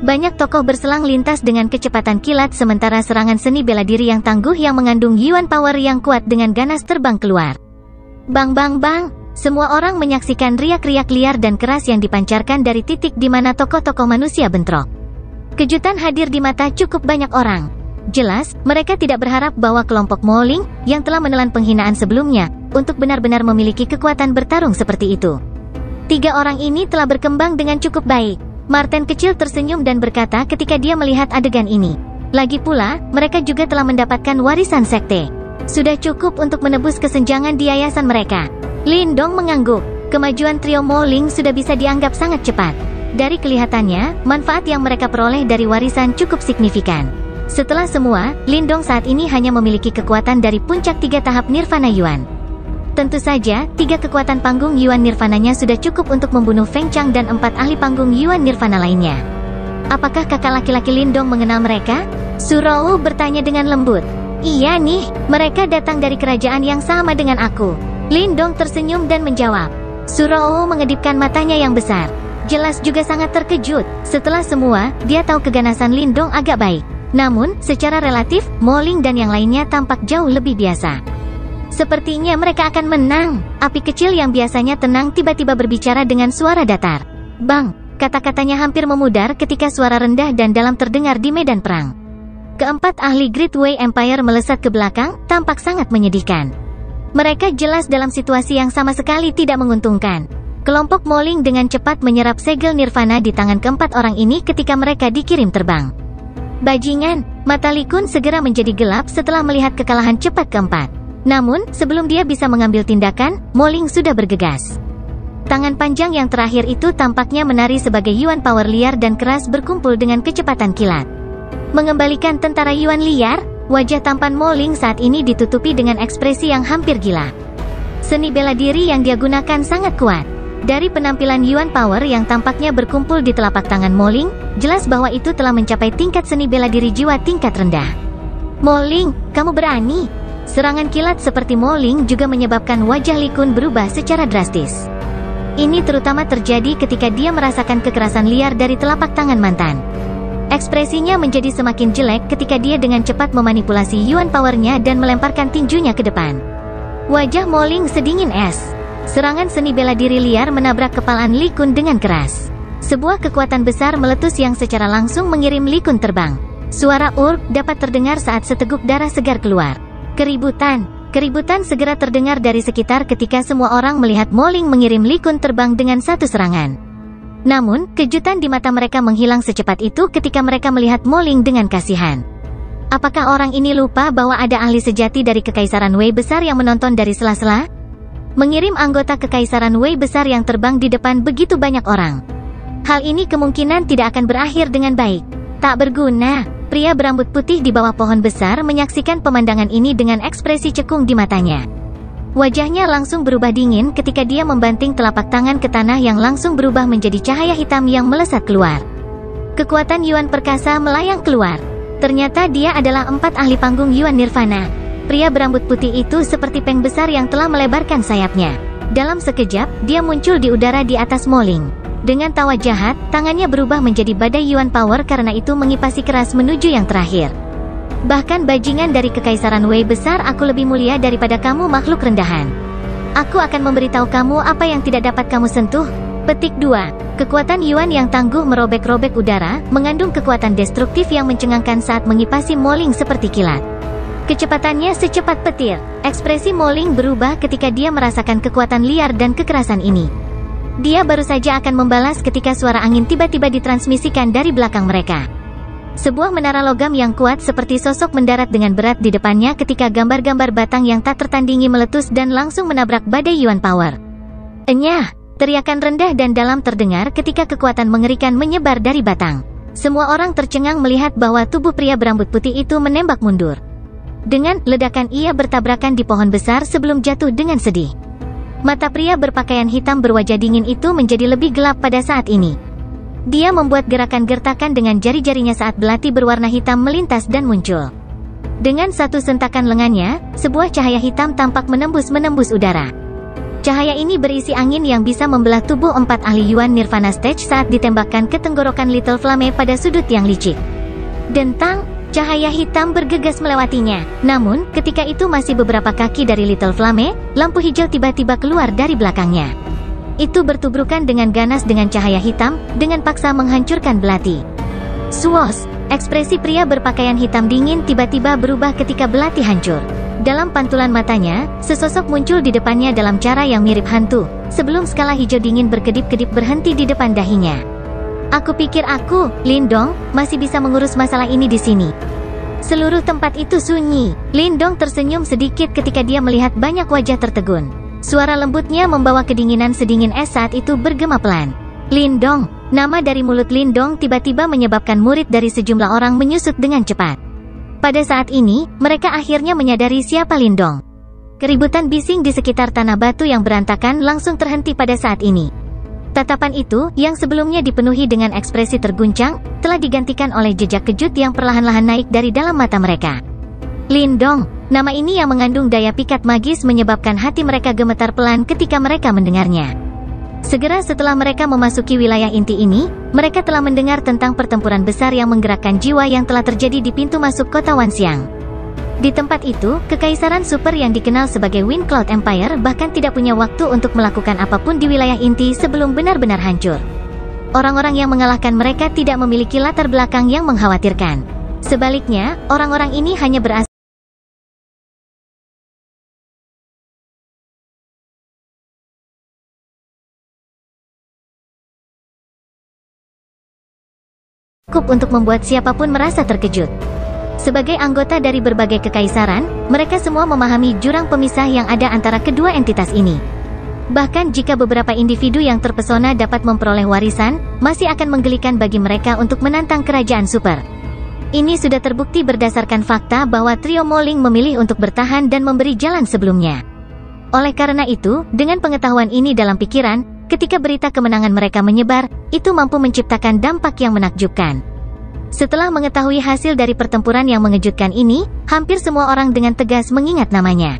Banyak tokoh berselang lintas dengan kecepatan kilat sementara serangan seni bela diri yang tangguh yang mengandung Yuan Power yang kuat dengan ganas terbang keluar. Bang bang bang! Semua orang menyaksikan riak-riak liar dan keras yang dipancarkan dari titik di mana tokoh-tokoh manusia bentrok. Kejutan hadir di mata cukup banyak orang. Jelas, mereka tidak berharap bahwa kelompok Moling, yang telah menelan penghinaan sebelumnya, untuk benar-benar memiliki kekuatan bertarung seperti itu. 3 orang ini telah berkembang dengan cukup baik. Martin kecil tersenyum dan berkata ketika dia melihat adegan ini. Lagi pula, mereka juga telah mendapatkan warisan sekte. Sudah cukup untuk menebus kesenjangan di yayasan mereka. Lindong mengangguk. Kemajuan trio Moling sudah bisa dianggap sangat cepat. Dari kelihatannya, manfaat yang mereka peroleh dari warisan cukup signifikan. Setelah semua, Lindong saat ini hanya memiliki kekuatan dari puncak 3 tahap Nirvana Yuan. Tentu saja, 3 kekuatan panggung Yuan Nirvananya sudah cukup untuk membunuh Feng Chang dan 4 ahli panggung Yuan Nirvana lainnya. Apakah kakak laki-laki Lindong mengenal mereka? Su Rou bertanya dengan lembut. Iya nih, mereka datang dari kerajaan yang sama dengan aku. Lindong tersenyum dan menjawab. Su Rou mengedipkan matanya yang besar. Jelas juga sangat terkejut. Setelah semua, dia tahu keganasan Lindong agak baik. Namun, secara relatif, Moling dan yang lainnya tampak jauh lebih biasa. Sepertinya mereka akan menang. Api kecil yang biasanya tenang tiba-tiba berbicara dengan suara datar. Bang, kata-katanya hampir memudar ketika suara rendah dan dalam terdengar di medan perang. Keempat ahli Great Wei Empire melesat ke belakang, tampak sangat menyedihkan. Mereka jelas dalam situasi yang sama sekali tidak menguntungkan. Kelompok Moling dengan cepat menyerap segel Nirvana di tangan keempat orang ini ketika mereka dikirim terbang. Bajingan, mata Li Kun segera menjadi gelap setelah melihat kekalahan cepat keempat. Namun, sebelum dia bisa mengambil tindakan, Moling sudah bergegas. Tangan panjang yang terakhir itu tampaknya menari sebagai Yuan Power liar dan keras berkumpul dengan kecepatan kilat. Mengembalikan tentara Yuan liar, wajah tampan Moling saat ini ditutupi dengan ekspresi yang hampir gila. Seni bela diri yang dia gunakan sangat kuat. Dari penampilan Yuan Power yang tampaknya berkumpul di telapak tangan Moling, jelas bahwa itu telah mencapai tingkat seni bela diri jiwa tingkat rendah. Moling, kamu berani? Serangan kilat seperti Moling juga menyebabkan wajah Li Kun berubah secara drastis. Ini terutama terjadi ketika dia merasakan kekerasan liar dari telapak tangan mantan. Ekspresinya menjadi semakin jelek ketika dia dengan cepat memanipulasi Yuan Power-nya dan melemparkan tinjunya ke depan. Wajah Moling sedingin es. Serangan seni bela diri liar menabrak kepalaan Li Kun dengan keras. Sebuah kekuatan besar meletus yang secara langsung mengirim Li Kun terbang. Suara urg dapat terdengar saat seteguk darah segar keluar. Keributan segera terdengar dari sekitar ketika semua orang melihat Mo Ling mengirim Li Kun terbang dengan satu serangan. Namun, kejutan di mata mereka menghilang secepat itu ketika mereka melihat Mo Ling dengan kasihan. Apakah orang ini lupa bahwa ada ahli sejati dari Kekaisaran Wei besar yang menonton dari sela-sela? Mengirim anggota Kekaisaran Wei besar yang terbang di depan begitu banyak orang. Hal ini kemungkinan tidak akan berakhir dengan baik. Tak berguna. Pria berambut putih di bawah pohon besar menyaksikan pemandangan ini dengan ekspresi cekung di matanya. Wajahnya langsung berubah dingin ketika dia membanting telapak tangan ke tanah yang langsung berubah menjadi cahaya hitam yang melesat keluar. Kekuatan Yuan perkasa melayang keluar. Ternyata dia adalah 4 ahli panggung Yuan Nirvana. Pria berambut putih itu seperti peng besar yang telah melebarkan sayapnya. Dalam sekejap, dia muncul di udara di atas Mo Ling. Dengan tawa jahat, tangannya berubah menjadi badai Yuan Power karena itu mengipasi keras menuju yang terakhir. Bahkan bajingan dari Kekaisaran Wei besar, aku lebih mulia daripada kamu makhluk rendahan. Aku akan memberitahu kamu apa yang tidak dapat kamu sentuh. Petik 2. Kekuatan Yuan yang tangguh merobek-robek udara, mengandung kekuatan destruktif yang mencengangkan saat mengipasi Mo Ling seperti kilat. Kecepatannya secepat petir. Ekspresi Mo Ling berubah ketika dia merasakan kekuatan liar dan kekerasan ini. Dia baru saja akan membalas ketika suara angin tiba-tiba ditransmisikan dari belakang mereka. Sebuah menara logam yang kuat seperti sosok mendarat dengan berat di depannya ketika gambar-gambar batang yang tak tertandingi meletus dan langsung menabrak badai Yuan Power. Enyah! Teriakan rendah dan dalam terdengar ketika kekuatan mengerikan menyebar dari batang. Semua orang tercengang melihat bahwa tubuh pria berambut putih itu menembak mundur. Dengan ledakan ia bertabrakan di pohon besar sebelum jatuh dengan sedih. Mata pria berpakaian hitam berwajah dingin itu menjadi lebih gelap pada saat ini. Dia membuat gerakan gertakan dengan jari-jarinya saat belati berwarna hitam melintas dan muncul. Dengan satu sentakan lengannya, sebuah cahaya hitam tampak menembus udara. Cahaya ini berisi angin yang bisa membelah tubuh 4 ahli Yuan Nirvana Stage saat ditembakkan ke tenggorokan Little Flame pada sudut yang licik. Dentang! Cahaya hitam bergegas melewatinya. Namun, ketika itu masih beberapa kaki dari Little Flame, lampu hijau tiba-tiba keluar dari belakangnya. Itu bertubrukan dengan ganas dengan cahaya hitam, dengan paksa menghancurkan belati. Swoosh! Ekspresi pria berpakaian hitam dingin tiba-tiba berubah ketika belati hancur. Dalam pantulan matanya, sesosok muncul di depannya dalam cara yang mirip hantu, sebelum skala hijau dingin berkedip-kedip berhenti di depan dahinya. Aku pikir aku, Lindong, masih bisa mengurus masalah ini di sini. Seluruh tempat itu sunyi. Lindong tersenyum sedikit ketika dia melihat banyak wajah tertegun. Suara lembutnya membawa kedinginan sedingin es saat itu bergema pelan. Lindong, nama dari mulut Lindong tiba-tiba menyebabkan murid dari sejumlah orang menyusut dengan cepat. Pada saat ini, mereka akhirnya menyadari siapa Lindong. Keributan bising di sekitar tanah batu yang berantakan langsung terhenti pada saat ini. Tatapan itu, yang sebelumnya dipenuhi dengan ekspresi terguncang, telah digantikan oleh jejak kejut yang perlahan-lahan naik dari dalam mata mereka. Lindong, nama ini yang mengandung daya pikat magis menyebabkan hati mereka gemetar pelan ketika mereka mendengarnya. Segera setelah mereka memasuki wilayah inti ini, mereka telah mendengar tentang pertempuran besar yang menggerakkan jiwa yang telah terjadi di pintu masuk kota Wanxiang. Di tempat itu, Kekaisaran Super yang dikenal sebagai Wind Cloud Empire bahkan tidak punya waktu untuk melakukan apapun di wilayah inti sebelum benar-benar hancur. Orang-orang yang mengalahkan mereka tidak memiliki latar belakang yang mengkhawatirkan. Sebaliknya, orang-orang ini hanya berasal untuk membuat siapapun merasa terkejut. Sebagai anggota dari berbagai kekaisaran, mereka semua memahami jurang pemisah yang ada antara kedua entitas ini. Bahkan jika beberapa individu yang terpesona dapat memperoleh warisan, masih akan menggelikan bagi mereka untuk menantang kerajaan super. Ini sudah terbukti berdasarkan fakta bahwa trio Mo Ling memilih untuk bertahan dan memberi jalan sebelumnya. Oleh karena itu, dengan pengetahuan ini dalam pikiran, ketika berita kemenangan mereka menyebar, itu mampu menciptakan dampak yang menakjubkan. Setelah mengetahui hasil dari pertempuran yang mengejutkan ini, hampir semua orang dengan tegas mengingat namanya.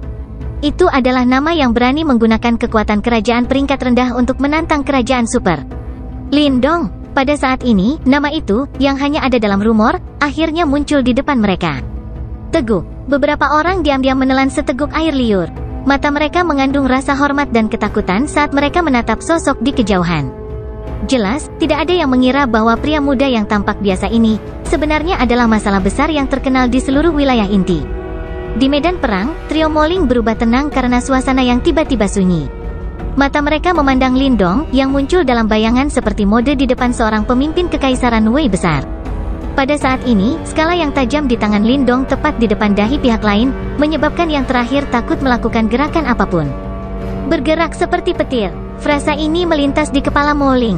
Itu adalah nama yang berani menggunakan kekuatan kerajaan peringkat rendah untuk menantang kerajaan super. Lindong. Pada saat ini, nama itu, yang hanya ada dalam rumor, akhirnya muncul di depan mereka. Teguh. Beberapa orang diam-diam menelan seteguk air liur. Mata mereka mengandung rasa hormat dan ketakutan saat mereka menatap sosok di kejauhan. Jelas, tidak ada yang mengira bahwa pria muda yang tampak biasa ini sebenarnya adalah masalah besar yang terkenal di seluruh wilayah inti. Di medan perang, trio Moling berubah tenang karena suasana yang tiba-tiba sunyi. Mata mereka memandang Lindong yang muncul dalam bayangan seperti mode di depan seorang pemimpin kekaisaran Wei besar. Pada saat ini, skala yang tajam di tangan Lindong tepat di depan dahi pihak lain, menyebabkan yang terakhir takut melakukan gerakan apapun. Bergerak seperti petir, frasa ini melintas di kepala Moling.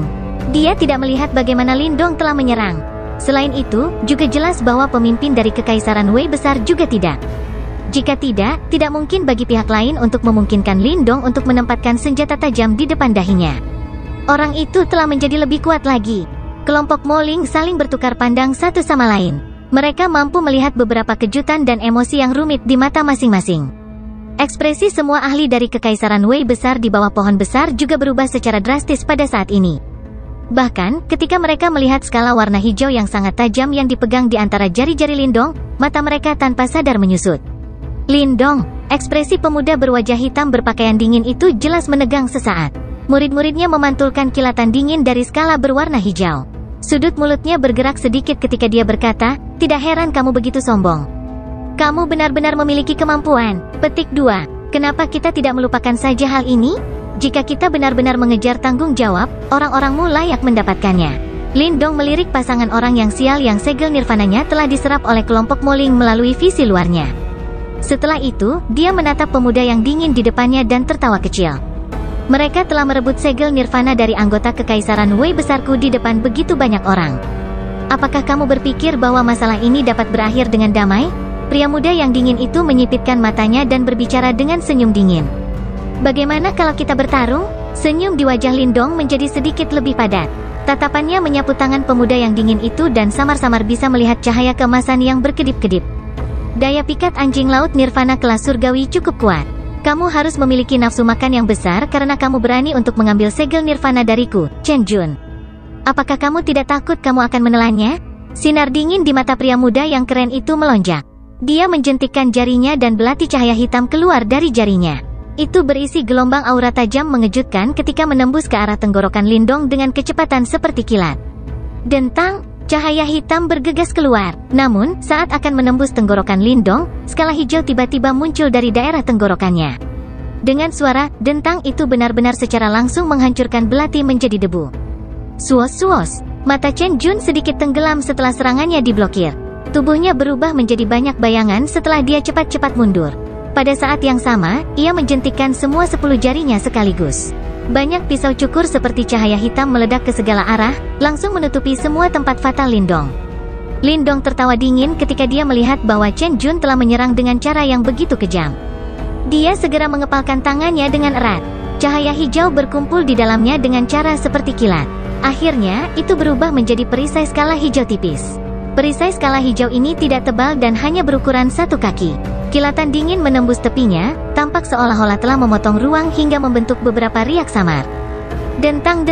Dia tidak melihat bagaimana Lindong telah menyerang. Selain itu, juga jelas bahwa pemimpin dari kekaisaran Wei besar juga tidak. Jika tidak mungkin bagi pihak lain untuk memungkinkan Lindong untuk menempatkan senjata tajam di depan dahinya. Orang itu telah menjadi lebih kuat lagi. Kelompok Moling saling bertukar pandang satu sama lain. Mereka mampu melihat beberapa kejutan dan emosi yang rumit di mata masing-masing. Ekspresi semua ahli dari kekaisaran Wei besar di bawah pohon besar juga berubah secara drastis pada saat ini. Bahkan, ketika mereka melihat skala warna hijau yang sangat tajam yang dipegang di antara jari-jari Lindong, mata mereka tanpa sadar menyusut. Lindong, ekspresi pemuda berwajah hitam berpakaian dingin itu jelas menegang sesaat. Murid-muridnya memantulkan kilatan dingin dari skala berwarna hijau. Sudut mulutnya bergerak sedikit ketika dia berkata, "Tidak heran kamu begitu sombong. Kamu benar-benar memiliki kemampuan." Petik 2. Kenapa kita tidak melupakan saja hal ini? Jika kita benar-benar mengejar tanggung jawab, orang-orangmu layak mendapatkannya. Lindong melirik pasangan orang yang sial yang segel nirvananya telah diserap oleh kelompok Moling melalui visi luarnya. Setelah itu, dia menatap pemuda yang dingin di depannya dan tertawa kecil. Mereka telah merebut segel nirvana dari anggota kekaisaran Wei besarku di depan begitu banyak orang. Apakah kamu berpikir bahwa masalah ini dapat berakhir dengan damai? Pria muda yang dingin itu menyipitkan matanya dan berbicara dengan senyum dingin. Bagaimana kalau kita bertarung? Senyum di wajah Lindong menjadi sedikit lebih padat. Tatapannya menyapu tangan pemuda yang dingin itu dan samar-samar bisa melihat cahaya keemasan yang berkedip-kedip. Daya pikat anjing laut nirvana kelas surgawi cukup kuat. Kamu harus memiliki nafsu makan yang besar karena kamu berani untuk mengambil segel nirvana dariku, Chen Jun. Apakah kamu tidak takut kamu akan menelannya? Sinar dingin di mata pria muda yang keren itu melonjak. Dia menjentikkan jarinya dan belati cahaya hitam keluar dari jarinya. Itu berisi gelombang aura tajam mengejutkan ketika menembus ke arah tenggorokan Lindong dengan kecepatan seperti kilat. Dentang! Cahaya hitam bergegas keluar. Namun, saat akan menembus tenggorokan Lindong, skala hijau tiba-tiba muncul dari daerah tenggorokannya. Dengan suara, dentang itu benar-benar secara langsung menghancurkan belati menjadi debu. Suos-suos. Mata Chen Jun sedikit tenggelam setelah serangannya diblokir. Tubuhnya berubah menjadi banyak bayangan setelah dia cepat-cepat mundur. Pada saat yang sama, ia menjentikkan semua 10 jarinya sekaligus. Banyak pisau cukur seperti cahaya hitam meledak ke segala arah, langsung menutupi semua tempat fatal Lindong. Lindong tertawa dingin ketika dia melihat bahwa Chen Jun telah menyerang dengan cara yang begitu kejam. Dia segera mengepalkan tangannya dengan erat. Cahaya hijau berkumpul di dalamnya dengan cara seperti kilat. Akhirnya, itu berubah menjadi perisai skala hijau tipis. Perisai skala hijau ini tidak tebal dan hanya berukuran 1 kaki. Kilatan dingin menembus tepinya, tampak seolah-olah telah memotong ruang hingga membentuk beberapa riak samar. Dentang.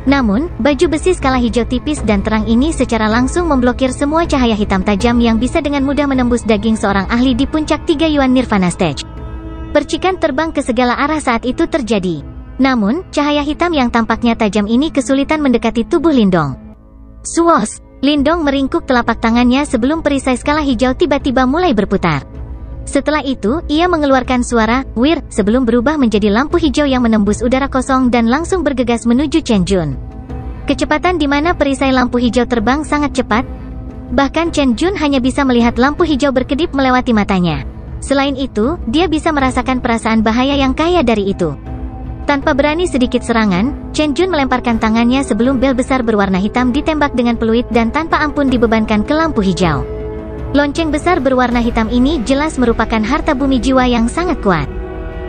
Namun, baju besi skala hijau tipis dan terang ini secara langsung memblokir semua cahaya hitam tajam yang bisa dengan mudah menembus daging seorang ahli di puncak 3 Yuan Nirvana Stage. Percikan terbang ke segala arah saat itu terjadi. Namun, cahaya hitam yang tampaknya tajam ini kesulitan mendekati tubuh Lindong. Suos! Lindong meringkuk telapak tangannya sebelum perisai skala hijau tiba-tiba mulai berputar. Setelah itu, ia mengeluarkan suara "wir" sebelum berubah menjadi lampu hijau yang menembus udara kosong dan langsung bergegas menuju Chen Jun. Kecepatan di mana perisai lampu hijau terbang sangat cepat. Bahkan Chen Jun hanya bisa melihat lampu hijau berkedip melewati matanya. Selain itu, dia bisa merasakan perasaan bahaya yang kaya dari itu. Tanpa berani sedikit serangan, Chen Jun melemparkan tangannya sebelum bel besar berwarna hitam ditembak dengan peluit dan tanpa ampun dibebankan ke lampu hijau. Lonceng besar berwarna hitam ini jelas merupakan harta bumi jiwa yang sangat kuat.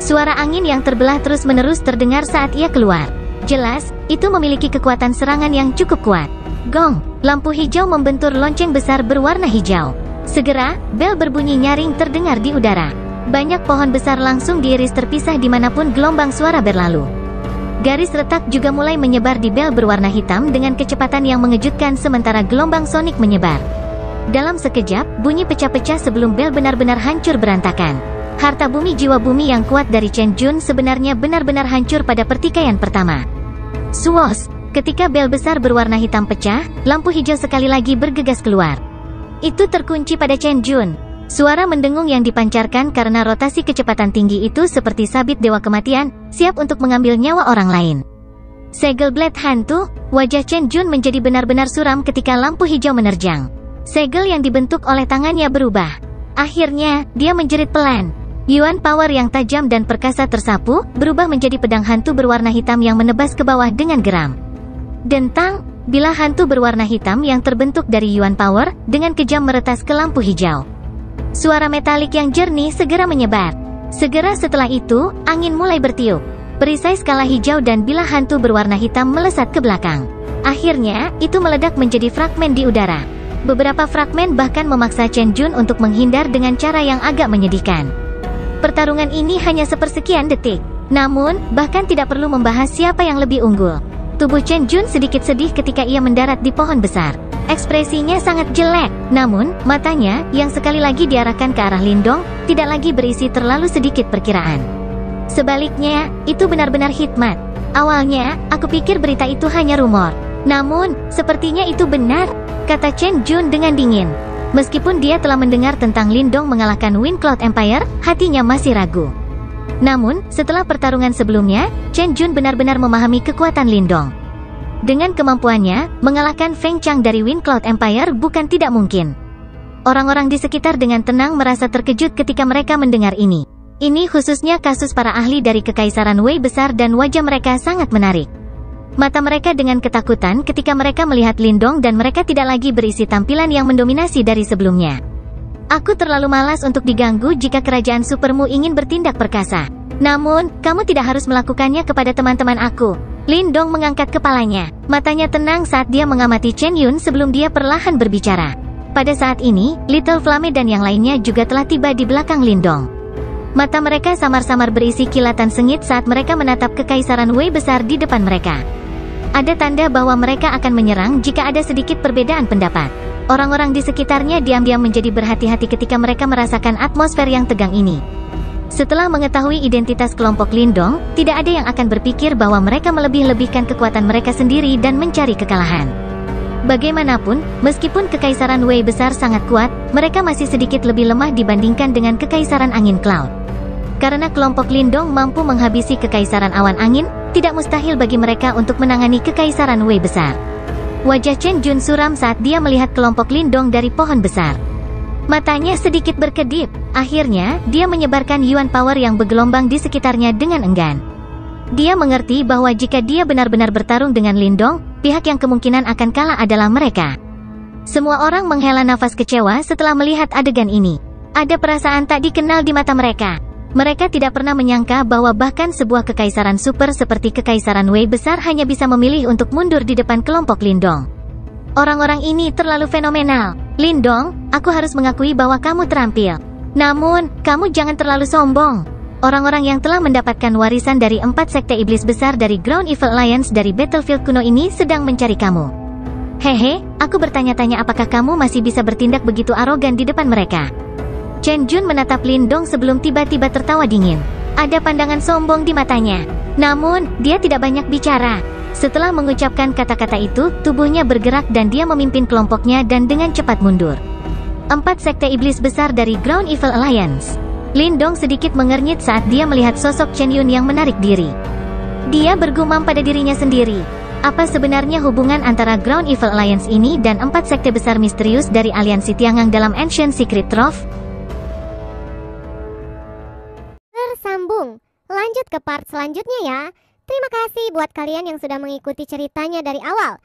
Suara angin yang terbelah terus-menerus terdengar saat ia keluar. Jelas, itu memiliki kekuatan serangan yang cukup kuat. Gong! Lampu hijau membentur lonceng besar berwarna hijau. Segera, bel berbunyi nyaring terdengar di udara. Banyak pohon besar langsung diiris terpisah dimanapun gelombang suara berlalu. Garis retak juga mulai menyebar di bel berwarna hitam dengan kecepatan yang mengejutkan sementara gelombang sonik menyebar. Dalam sekejap, bunyi pecah-pecah sebelum bel benar-benar hancur berantakan. Harta bumi jiwa bumi yang kuat dari Chen Jun sebenarnya benar-benar hancur pada pertikaian pertama. Suos! Ketika bel besar berwarna hitam pecah, lampu hijau sekali lagi bergegas keluar. Itu terkunci pada Chen Jun. Suara mendengung yang dipancarkan karena rotasi kecepatan tinggi itu seperti sabit dewa kematian, siap untuk mengambil nyawa orang lain. Segel blade hantu, wajah Chen Jun menjadi benar-benar suram ketika lampu hijau menerjang. Segel yang dibentuk oleh tangannya berubah. Akhirnya, dia menjerit pelan. Yuan power yang tajam dan perkasa tersapu, berubah menjadi pedang hantu berwarna hitam yang menebas ke bawah dengan geram. Dentang, bilah hantu berwarna hitam yang terbentuk dari Yuan power, dengan kejam meretas ke lampu hijau. Suara metalik yang jernih segera menyebar. Segera setelah itu, angin mulai bertiup. Perisai skala hijau dan bilah hantu berwarna hitam melesat ke belakang. Akhirnya, itu meledak menjadi fragmen di udara. Beberapa fragmen bahkan memaksa Chen Jun untuk menghindar dengan cara yang agak menyedihkan. Pertarungan ini hanya sepersekian detik. Namun, bahkan tidak perlu membahas siapa yang lebih unggul. Tubuh Chen Jun sedikit sedih ketika ia mendarat di pohon besar. Ekspresinya sangat jelek, namun, matanya, yang sekali lagi diarahkan ke arah Lindong, tidak lagi berisi terlalu sedikit perkiraan. Sebaliknya, itu benar-benar hikmat. Awalnya, aku pikir berita itu hanya rumor. Namun, sepertinya itu benar, kata Chen Jun dengan dingin. Meskipun dia telah mendengar tentang Lindong mengalahkan Wind Cloud Empire, hatinya masih ragu. Namun, setelah pertarungan sebelumnya, Chen Jun benar-benar memahami kekuatan Lindong. Dengan kemampuannya, mengalahkan Feng Chang dari Wind Cloud Empire bukan tidak mungkin. Orang-orang di sekitar dengan tenang merasa terkejut ketika mereka mendengar ini. Ini khususnya kasus para ahli dari Kekaisaran Wei besar dan wajah mereka sangat menarik. Mata mereka dengan ketakutan ketika mereka melihat Lindong dan mereka tidak lagi berisi tampilan yang mendominasi dari sebelumnya. Aku terlalu malas untuk diganggu jika kerajaan supermu ingin bertindak perkasa. Namun, kamu tidak harus melakukannya kepada teman-teman aku. Lindong mengangkat kepalanya. Matanya tenang saat dia mengamati Chen Yun sebelum dia perlahan berbicara. Pada saat ini, Little Flame dan yang lainnya juga telah tiba di belakang Lindong. Mata mereka samar-samar berisi kilatan sengit saat mereka menatap Kekaisaran Wei besar di depan mereka. Ada tanda bahwa mereka akan menyerang jika ada sedikit perbedaan pendapat. Orang-orang di sekitarnya diam-diam menjadi berhati-hati ketika mereka merasakan atmosfer yang tegang ini. Setelah mengetahui identitas kelompok Lindong, tidak ada yang akan berpikir bahwa mereka melebih-lebihkan kekuatan mereka sendiri dan mencari kekalahan. Bagaimanapun, meskipun Kekaisaran Wei besar sangat kuat, mereka masih sedikit lebih lemah dibandingkan dengan Kekaisaran Angin Cloud. Karena kelompok Lindong mampu menghabisi Kekaisaran Awan Angin, tidak mustahil bagi mereka untuk menangani Kekaisaran Wei besar. Wajah Chen Jun suram saat dia melihat kelompok Lindong dari pohon besar. Matanya sedikit berkedip. Akhirnya, dia menyebarkan Yuan power yang bergelombang di sekitarnya dengan enggan. Dia mengerti bahwa jika dia benar-benar bertarung dengan Lindong, pihak yang kemungkinan akan kalah adalah mereka. Semua orang menghela nafas kecewa setelah melihat adegan ini. Ada perasaan tak dikenal di mata mereka. Mereka tidak pernah menyangka bahwa bahkan sebuah kekaisaran super seperti Kekaisaran Wei besar hanya bisa memilih untuk mundur di depan kelompok Lindong. Orang-orang ini terlalu fenomenal. Lindong, aku harus mengakui bahwa kamu terampil. Namun, kamu jangan terlalu sombong. Orang-orang yang telah mendapatkan warisan dari 4 sekte iblis besar dari Ground Evil Alliance dari Battlefield kuno ini sedang mencari kamu. Hehe, aku bertanya-tanya apakah kamu masih bisa bertindak begitu arogan di depan mereka. Chen Jun menatap Lindong sebelum tiba-tiba tertawa dingin. Ada pandangan sombong di matanya. Namun, dia tidak banyak bicara. Setelah mengucapkan kata-kata itu, tubuhnya bergerak dan dia memimpin kelompoknya dan dengan cepat mundur. 4 sekte iblis besar dari Ground Evil Alliance. Lindong sedikit mengernyit saat dia melihat sosok Chen Yun yang menarik diri. Dia bergumam pada dirinya sendiri. Apa sebenarnya hubungan antara Ground Evil Alliance ini dan 4 sekte besar misterius dari aliansi Tiangang dalam Ancient Secret Trove? Bersambung. Lanjut ke part selanjutnya ya. Terima kasih buat kalian yang sudah mengikuti ceritanya dari awal.